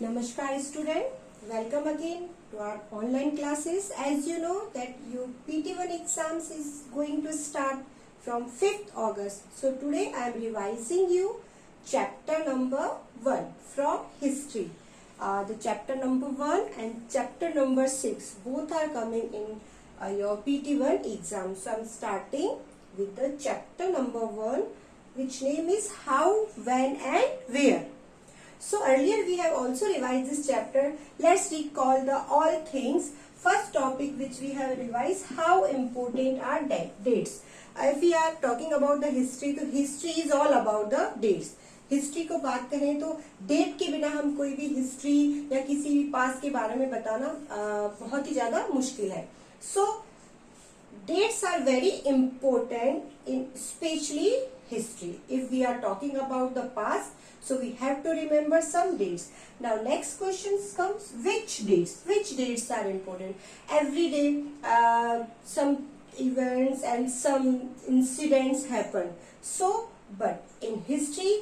Namaskar student, welcome again to our online classes. As you know that your PT1 exams is going to start from 5th August. So today I am revising you chapter number 1 from history. The chapter number 1 and chapter number 6 both are coming in your PT1 exam. So I am starting with the chapter number 1, which name is How, When and Where. So earlier we have also revised this chapter. Let's recall the all things. First topic which we have revised, how important are dates. If we are talking about the history, तो history is all about the dates. History को बात करें तो date के बिना हम कोई भी हिस्ट्री या किसी भी पास के बारे में बताना बहुत ही ज्यादा मुश्किल है. So dates are very important in especially history. If we are talking about the past, so we have to remember some dates. Now next question comes, which dates are important. Every day some events and some incidents happen. So but in history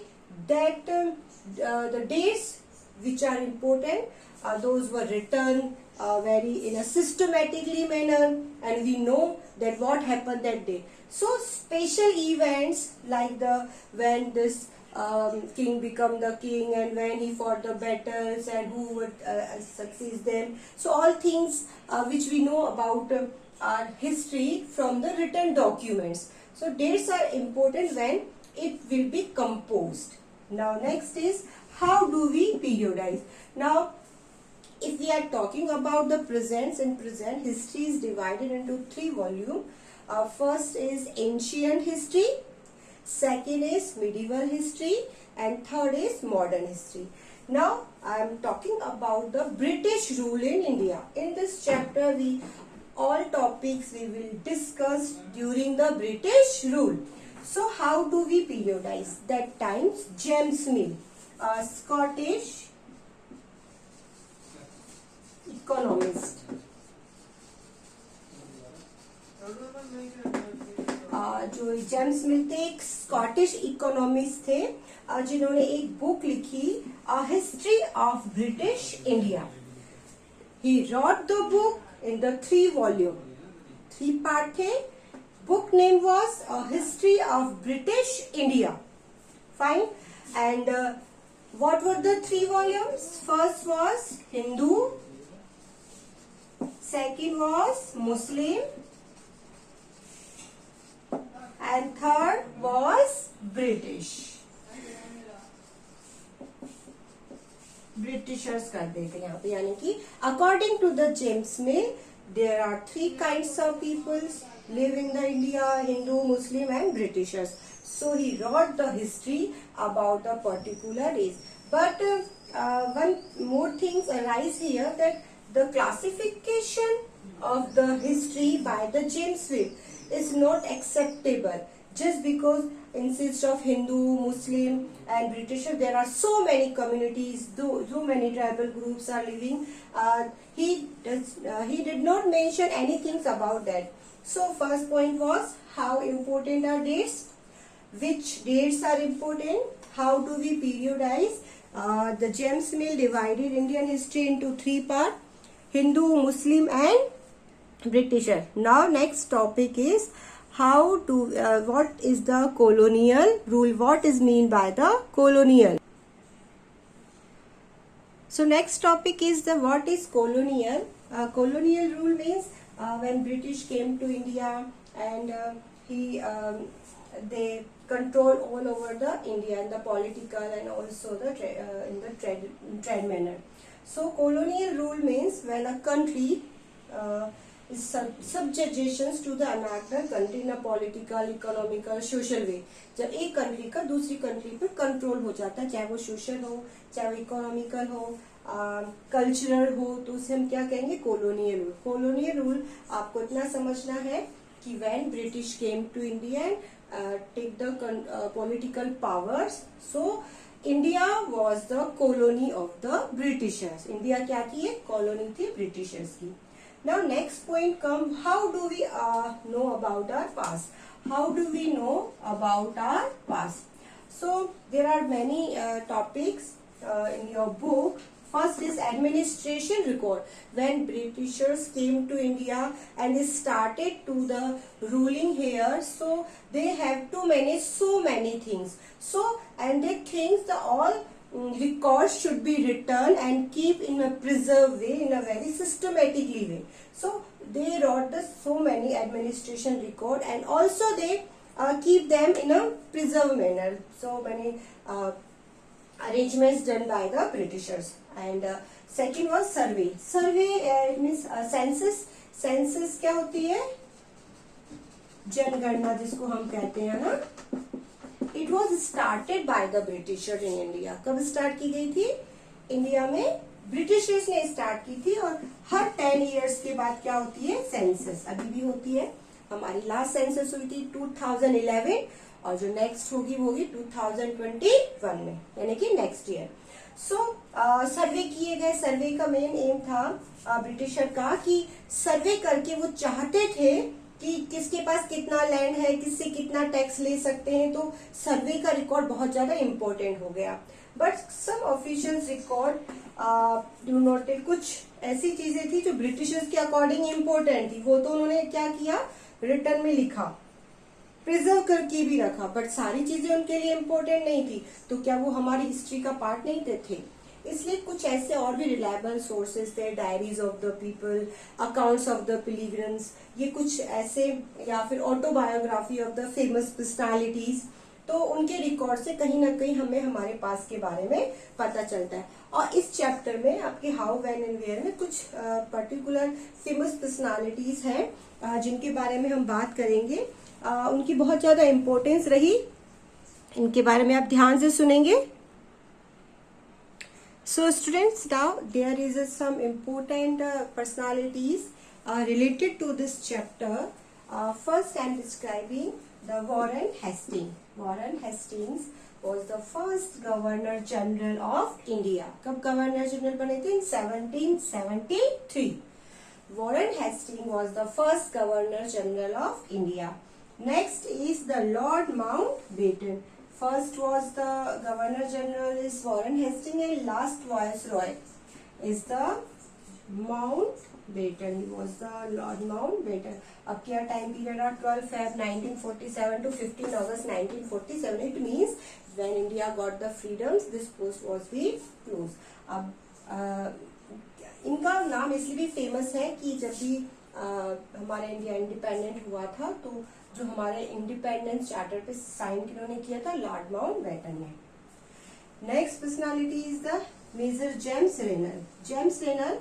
that the dates which are important, those were written very in a systematically manner, and we know that what happened that day. So special events like the when this king become the king and when he fought the battles and who would succeed them. So all things which we know about our history from the written documents. So dates are important when it will be composed. Now next is, how do we periodize? Now if we are talking about the present, in present history is divided into 3 volumes. First is ancient history, second is medieval history, and third is modern history. Now I am talking about the British rule in India. In this chapter all topics we will discuss during the British rule. So how do we periodize? That times James Mill, a Scottish economist, जो James Mill थे एक Scottish economist थे जिन्होंने एक book लिखी, a history of British India. He wrote the book in the 3 volume. 3 part थे. Book name was a history of British India. Fine. And what were the 3 volumes? First was Hindu, second was Muslim, and third was British. Britishers कर देते हैं यहाँ पे, यानी कि according to the James Mill there are 3 kinds of peoples live in the India: Hindu, Muslim and Britishers. So he wrote the history about the particular race. But one more things arise here, that the classification of the history by the James Mill is not acceptable, just because instead of Hindu, Muslim and British there are so many communities, so many tribal groups are living. He did not mention anything about that. So first point was, how important are dates, which dates are important, how do we periodize. The James Mill divided Indian history into 3 parts: Hindu, Muslim and Britisher. Now next topic is, how to what is the colonial rule, what is mean by the colonial. So next topic is the what is colonial. Colonial rule means when British came to India and they control all over the India, in the political and also the in the trade manner. So colonial rule means when a country is subjugations to the another country in a political, economical, social way. जब एक country का दूसरी country पर control हो जाता है, चाहे वो सोशल हो, चाहे वो इकोनॉमिकल हो, कल्चरल हो, तो उसे हम क्या कहेंगे? Colonial rule. कॉलोनियल रूल आपको इतना समझना है कि when British came to India and take the political powers, so India was the colony of the Britishers. India क्या थी? एक कॉलोनी थी ब्रिटिशर्स की. Now next point come, how do we know about our past? How do we know about our past? So there are many topics in your book. First is administration record. When Britishers came to India and they started to the ruling here, so they have to manage so many things. So and they think the all records should be written and keep in a preserved way, in a very systematically way. So they wrote the so many administration record, and also they keep them in a preserved manner. So many arrangements done by the Britishers. And second was survey. Survey means census. Census क्या होती है? जनगणना जिसको हम कहते हैं ना. It was started by the Britishers in India. कब स्टार्ट की गई थी? इंडिया में ब्रिटिशर्स ने स्टार्ट की थी, और हर 10 इयर्स के बाद क्या होती है? सेंसस. अभी भी होती है. हमारी लास्ट सेंसस हुई थी 2011, और जो नेक्स्ट होगी वो होगी 2021 में, यानी कि नेक्स्ट ईयर. सो सर्वे किए गए. सर्वे का मेन एम था ब्रिटिशर का कि सर्वे करके वो चाहते थे कि किसके पास कितना लैंड है, किससे कितना टैक्स ले सकते हैं. तो सर्वे का रिकॉर्ड बहुत ज्यादा इम्पोर्टेंट हो गया. But some officials record do not. कुछ ऐसी चीजें थी जो ब्रिटिशर्स के अकॉर्डिंग इम्पोर्टेंट थी, वो तो उन्होंने क्या किया? रिटर्न में लिखा, प्रिजर्व करके भी रखा. बट सारी चीजें उनके लिए इम्पोर्टेंट नहीं थी. तो क्या वो हमारी हिस्ट्री का पार्ट नहीं थे? इसलिए कुछ ऐसे और भी रिलायबल सोर्सेज थे. Diaries of the people, accounts of the pilgrims, ये कुछ ऐसे, या फिर autobiography of the famous personalities. तो उनके रिकॉर्ड से कहीं ना कहीं हमें हमारे पास के बारे में पता चलता है. और इस चैप्टर में आपके हाउ, व्हेन एंड वेयर में कुछ पर्टिकुलर फेमस पर्सनालिटीज हैं जिनके बारे में हम बात करेंगे. उनकी बहुत ज्यादा इम्पोर्टेंस रही. इनके बारे में आप ध्यान से सुनेंगे. So students, now there is some important personalities related to this chapter. First I am describing the Warren Hastings. Warren Hastings was the first Governor General of India. कब Governor General बने थे? In 1773. Warren Hastings was the first Governor General of India. Next is the Lord Mountbatten. First was the Governor General is Warren Hastings, and last Viceroy is the Mountbatten. He was the Lord Mountbatten. अब क्या time period है? 12 Feb 1947 to 15 August 1947. It means when India got the freedoms, this post was be closed. अब इनका नाम इसलिए भी famous है कि जब भी हमारा इंडिया इंडिपेंडेंट हुआ था, तो जो हमारे इंडिपेंडेंस चार्टर पे साइन किन्होंने किया था? लॉर्ड माउंटबेटन ने. Next personality is the major James Rennell. James Rennell,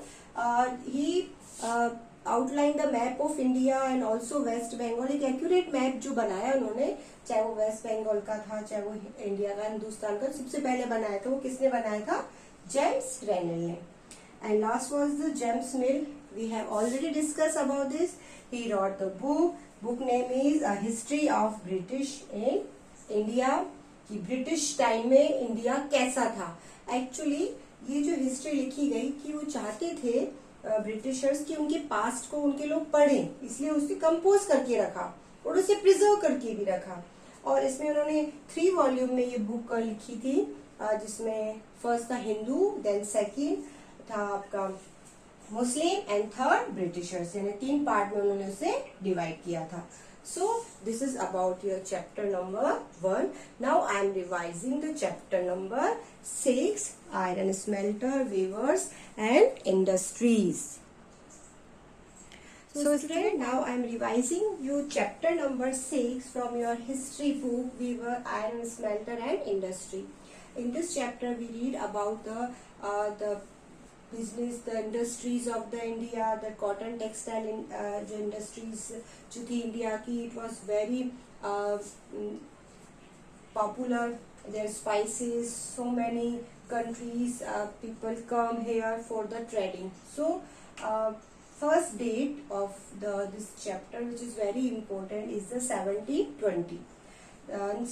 he outline the map of India and also West Bengal. एक एक्यूरेट मैप जो बनाया उन्होंने, चाहे वो वेस्ट बंगाल का था, चाहे वो इंडिया का, हिंदुस्तान का, सबसे पहले बनाया था वो किसने बनाया था? जेम्स रेनल ने. And last was the James Mill. We have already discussed about this. He wrote the book. Book name is A History of British in India. कि ब्रिटिश टाइम में इंडिया कैसा था. एक्चुअली ये जो history लिखी गई कि वो चाहते थे ब्रिटिशर्स कि उनके पास्ट को उनके लोग पढ़ें, इसलिए उसे कंपोज करके रखा और उसे प्रिजर्व करके भी रखा. और इसमें उन्होंने 3 वॉल्यूम में ये बुक लिखी थी, जिसमें फर्स्ट था हिंदू, देन सेकेंड था आपका मुस्लिम, एंड थर्ड ब्रिटिशर्स. यानी 3 पार्ट में उन्होंने उसे डिवाइड किया था. So this is about your chapter number 1. Now I am revising the chapter number 6, iron smelter, weavers and industries. So student, now I am revising you chapter number 6 from your history book, weaver, iron smelter and industry. In this chapter we read about the business, the industries of the India, the cotton textile industries जो थी India की. It was very popular. Their spices, so many countries, people come here for the trading. So first date of this chapter, which is very important, is the 1720.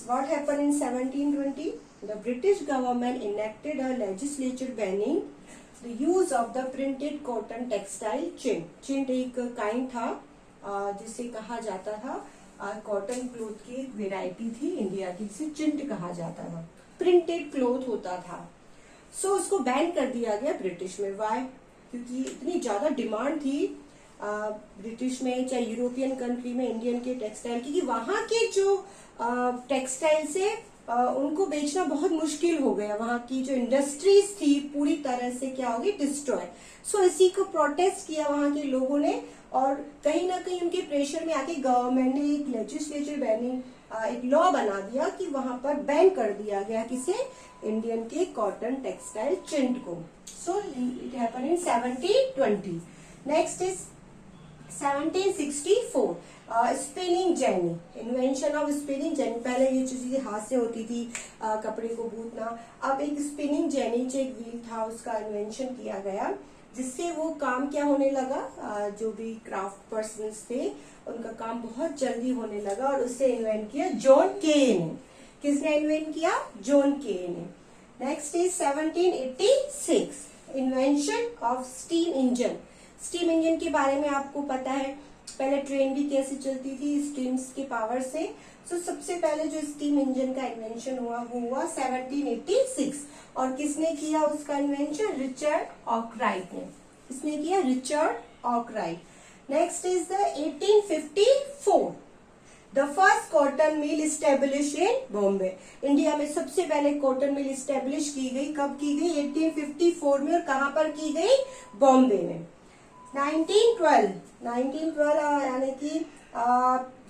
What happened in 1720? The British government enacted a legislature banning the use of the printed cotton textile chint. Chint एक kind था जिसे कहा जाता था cotton cloth की एक variety थी India की, जिसे चिंट कहा जाता था. प्रिंटेड क्लोथ होता था. सो उसको बैन कर दिया गया ब्रिटिश में। वाई? क्योंकि इतनी ज्यादा डिमांड थी ब्रिटिश में चाहे यूरोपियन कंट्री में इंडियन के टेक्सटाइल की, कि वहां के जो टेक्सटाइल से उनको बेचना बहुत मुश्किल हो गया। वहां की जो इंडस्ट्रीज थी पूरी तरह से क्या हो गई, डिस्ट्रॉय। सो इसी को प्रोटेस्ट किया वहां के लोगों ने, और कहीं ना कहीं उनके प्रेशर में आके गवर्नमेंट ने एक लेजिस्लेटिव बैनिंग, एक लॉ बना दिया कि वहां पर बैन कर दिया गया किसे, इंडियन के कॉटन टेक्सटाइल चिंट को। So it happen in 1720। Next is 1764, spinning jenny, invention of spinning jenny. पहले ये चीजें हाथ से होती थी, कपड़े को गूंथना। अब एक स्पिनिंग जेनी जो एक व्हील था उसका इन्वेंशन किया गया, जिससे वो काम क्या होने लगा, जो भी क्राफ्ट पर्सन्स थे उनका काम बहुत जल्दी होने लगा, और उसे इन्वेंट किया जॉन के ने। किसने इन्वेंट किया? जॉन के ने। Next is 1786, invention of steam engine. Steam engine के बारे में आपको पता है, पहले ट्रेन भी कैसे चलती थी, स्टीम्स के पावर से। सो सबसे पहले जो स्टीम इंजन का इन्वेंशन हुआ वो हुआ 1786, और किसने किया उसका इन्वेंशन? रिचर्ड आर्कराइट ने। किसने किया? Richard Arkwright. Next is the 1854, the first cotton mill establish in Bombay. India में सबसे पहले कॉटन मिल इस्टेब्लिश की गई, कब की गई? 1854 में। और कहां पर की गई? बॉम्बे में। 1912 यानी कि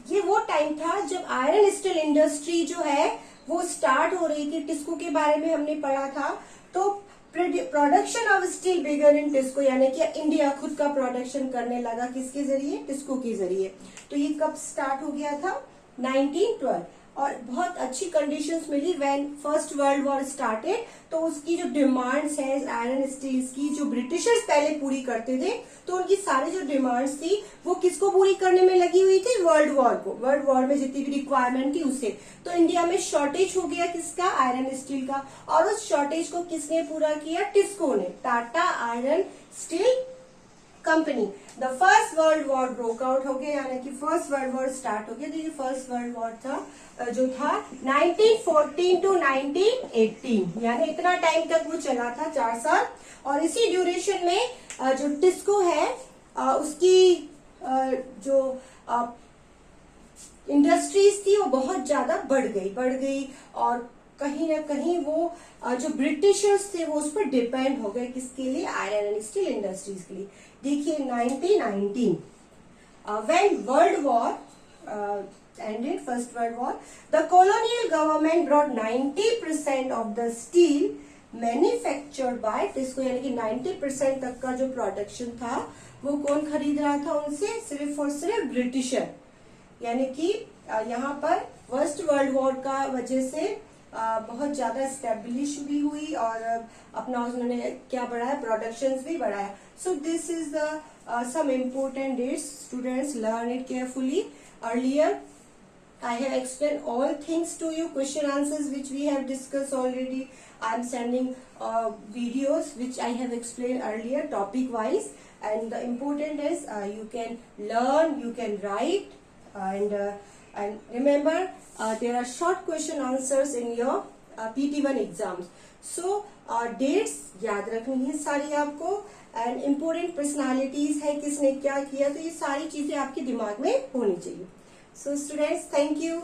ये वो टाइम था जब आयरन स्टील इंडस्ट्री जो है वो स्टार्ट हो रही थी। टिस्को के बारे में हमने पढ़ा था। तो प्रोडक्शन ऑफ स्टील बिगन इन टिस्को, यानी कि इंडिया खुद का प्रोडक्शन करने लगा, किसके जरिए? टिस्को के जरिए। तो ये कब स्टार्ट हो गया था? 1912। और बहुत अच्छी कंडीशंस मिली when first world war started. तो उसकी जो डिमांड्स है आयरन स्टील्स की, जो ब्रिटिशर्स पहले पूरी करते थे, तो उनकी सारी जो डिमांड्स थी वो किसको पूरी करने में लगी हुई थी? वर्ल्ड वॉर को। वर्ल्ड वॉर में जितनी भी रिक्वायरमेंट थी उसे। तो इंडिया में शॉर्टेज हो गया किसका? आयरन स्टील का। और उस शॉर्टेज को किसने पूरा किया? टिस्को ने, Tata iron steel company. The first world war broke out हो गया, यानी कि फर्स्ट वर्ल्ड वॉर स्टार्ट हो गया। तो ये फर्स्ट वर्ल्ड वॉर था जो था 1914 टू 1918, यानी इतना टाइम तक वो चला था, 4 साल। और इसी ड्यूरेशन में जो टिस्को है उसकी जो इंडस्ट्रीज थी वो बहुत ज्यादा बढ़ गई, और कहीं ना कहीं वो जो ब्रिटिशर्स थे वो उस पर डिपेंड हो गए, किसके लिए? आयरन एंड स्टील इंडस्ट्रीज के लिए। देखिए 1919, when World War ended, First World War, the colonial government brought 90% of the steel manufactured by TISCO, यानी कि 90% तक का जो प्रोडक्शन था वो कौन खरीद रहा था उनसे? सिर्फ और सिर्फ ब्रिटिशर। यानी कि यहाँ पर फर्स्ट वर्ल्ड वॉर का वजह से बहुत ज्यादा स्टेब्लिश भी हुई, और अपना उन्होंने क्या बढ़ाया? प्रोडक्शंस भी बढ़ाया। So this is the some important dates. Students, learn it carefully. Earlier I have explained all things to you, question answers which we have discussed already. I am sending videos which I have explained earlier topic wise, and the important is you can learn, you can write, and remember there are short question answers in your PT1 exams. So dates याद रखनी है सारी आपको, and important personalities है, किसने क्या किया, तो ये सारी चीजें आपके दिमाग में होनी चाहिए। So students, thank you.